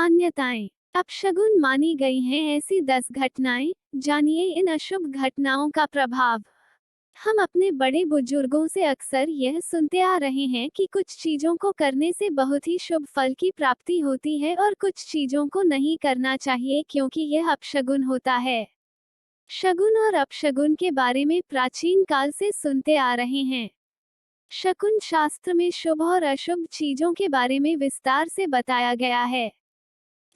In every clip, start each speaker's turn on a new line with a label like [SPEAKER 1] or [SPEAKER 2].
[SPEAKER 1] मान्यताएं। अपशगुन मानी गई हैं ऐसी 10 घटनाएं, जानिए इन अशुभ घटनाओं का प्रभाव। हम अपने बड़े बुजुर्गों से अक्सर यह सुनते आ रहे हैं कि कुछ चीजों को करने से बहुत ही शुभ फल की प्राप्ति होती है और कुछ चीजों को नहीं करना चाहिए क्योंकि यह अपशगुन होता है। शगुन और अपशगुन के बारे में प्राचीन काल से सुनते आ रहे हैं। शकुन शास्त्र में शुभ और अशुभ चीजों के बारे में विस्तार से बताया गया है।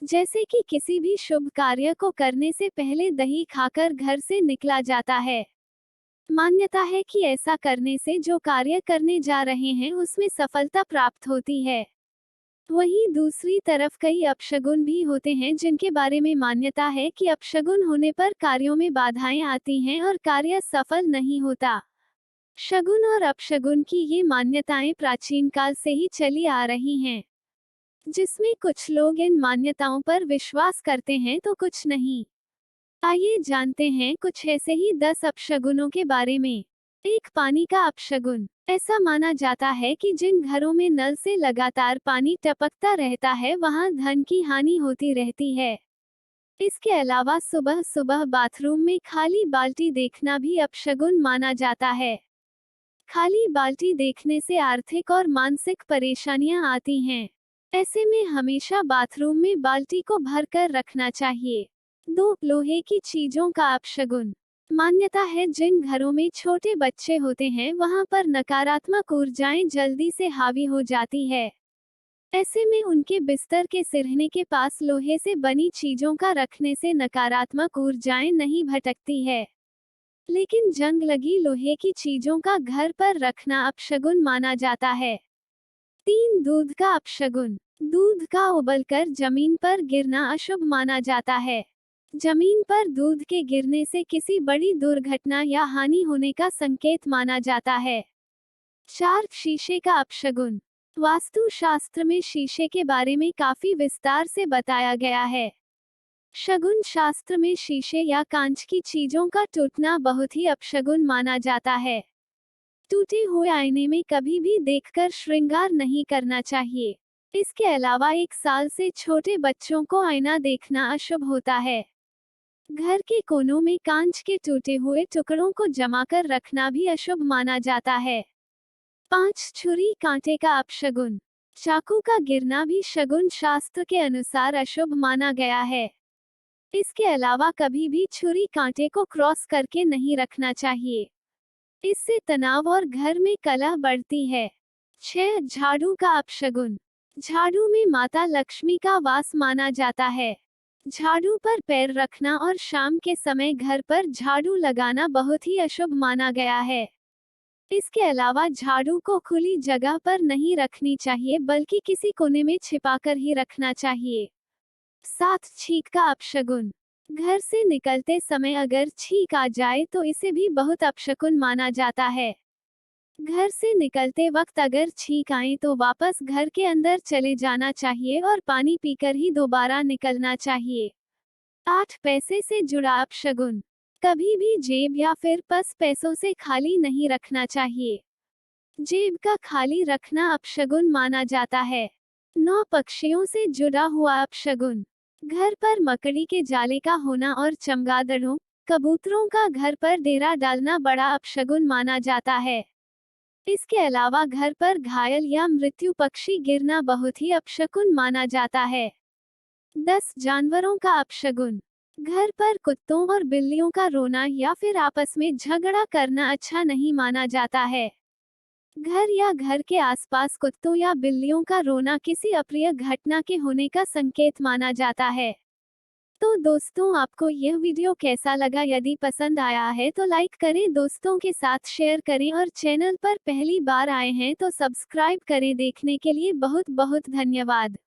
[SPEAKER 1] जैसे कि किसी भी शुभ कार्य को करने से पहले दही खाकर घर से निकला जाता है। मान्यता है कि ऐसा करने से जो कार्य करने जा रहे हैं उसमें सफलता प्राप्त होती है। वहीं दूसरी तरफ कई अपशगुन भी होते हैं जिनके बारे में मान्यता है कि अपशगुन होने पर कार्यों में बाधाएं आती हैं और कार्य सफल नहीं होता। शगुन और अपशगुन की ये मान्यताएं प्राचीन काल से ही चली आ रही हैं, जिसमें कुछ लोग इन मान्यताओं पर विश्वास करते हैं तो कुछ नहीं। आइए जानते हैं कुछ ऐसे ही 10 अपशगुनों के बारे में। एक, पानी का अपशगुन। ऐसा माना जाता है कि जिन घरों में नल से लगातार पानी टपकता रहता है वहां धन की हानि होती रहती है। इसके अलावा सुबह सुबह बाथरूम में खाली बाल्टी देखना भी अपशगुन माना जाता है। खाली बाल्टी देखने से आर्थिक और मानसिक परेशानियां आती हैं। ऐसे में हमेशा बाथरूम में बाल्टी को भरकर रखना चाहिए। 2, लोहे की चीजों का अपशगुन। मान्यता है जिन घरों में छोटे बच्चे होते हैं वहां पर नकारात्मक ऊर्जाएं जल्दी से हावी हो जाती है। ऐसे में उनके बिस्तर के सिरहने के पास लोहे से बनी चीजों का रखने से नकारात्मक ऊर्जाएं नहीं भटकती है। लेकिन जंग लगी लोहे की चीजों का घर पर रखना अपशगुन माना जाता है। 3, दूध का अपशगुन। दूध का उबलकर जमीन पर गिरना अशुभ माना जाता है। जमीन पर दूध के गिरने से किसी बड़ी दुर्घटना या हानि होने का संकेत माना जाता है। 4, शीशे का अपशगुन। वास्तु शास्त्र में शीशे के बारे में काफी विस्तार से बताया गया है। शगुन शास्त्र में शीशे या कांच की चीजों का टूटना बहुत ही अपशगुन माना जाता है। टूटे हुए आईने में कभी भी देखकर श्रृंगार नहीं करना चाहिए। इसके अलावा 1 साल से छोटे बच्चों को आईना देखना अशुभ होता है। घर के कोनों में कांच के टूटे हुए टुकड़ों को जमा कर रखना भी अशुभ माना जाता है। 5, छुरी कांटे का अपशगुन। चाकू का गिरना भी शगुन शास्त्र के अनुसार अशुभ माना गया है। इसके अलावा कभी भी छुरी कांटे को क्रॉस करके नहीं रखना चाहिए। इससे तनाव और घर में कलह बढ़ती है। 6, झाड़ू का अपशगुन। झाड़ू में माता लक्ष्मी का वास माना जाता है। झाड़ू पर पैर रखना और शाम के समय घर पर झाड़ू लगाना बहुत ही अशुभ माना गया है। इसके अलावा झाड़ू को खुली जगह पर नहीं रखनी चाहिए बल्कि किसी कोने में छिपाकर ही रखना चाहिए। 7, छींक का अपशगुन। घर से निकलते समय अगर छींक आ जाए तो इसे भी बहुत अपशकुन माना जाता है। घर से निकलते वक्त अगर छींक आए तो वापस घर के अंदर चले जाना चाहिए और पानी पीकर ही दोबारा निकलना चाहिए। 8, पैसे से जुड़ा अपशगुन। कभी भी जेब या फिर पर्स पैसों से खाली नहीं रखना चाहिए। जेब का खाली रखना अपशगुन माना जाता है। 9, पक्षियों से जुड़ा हुआ अपशगुन। घर पर मकड़ी के जाले का होना और चमगादड़ों, कबूतरों का घर पर डेरा डालना बड़ा अपशगुन माना जाता है। इसके अलावा घर पर घायल या मृत्यु पक्षी गिरना बहुत ही अपशकुन माना जाता है। 10, जानवरों का अपशगुन। घर पर कुत्तों और बिल्लियों का रोना या फिर आपस में झगड़ा करना अच्छा नहीं माना जाता है। घर या घर के आसपास कुत्तों या बिल्लियों का रोना किसी अप्रिय घटना के होने का संकेत माना जाता है। तो दोस्तों, आपको यह वीडियो कैसा लगा? यदि पसंद आया है तो लाइक करें, दोस्तों के साथ शेयर करें और चैनल पर पहली बार आए हैं तो सब्सक्राइब करें। देखने के लिए बहुत बहुत धन्यवाद।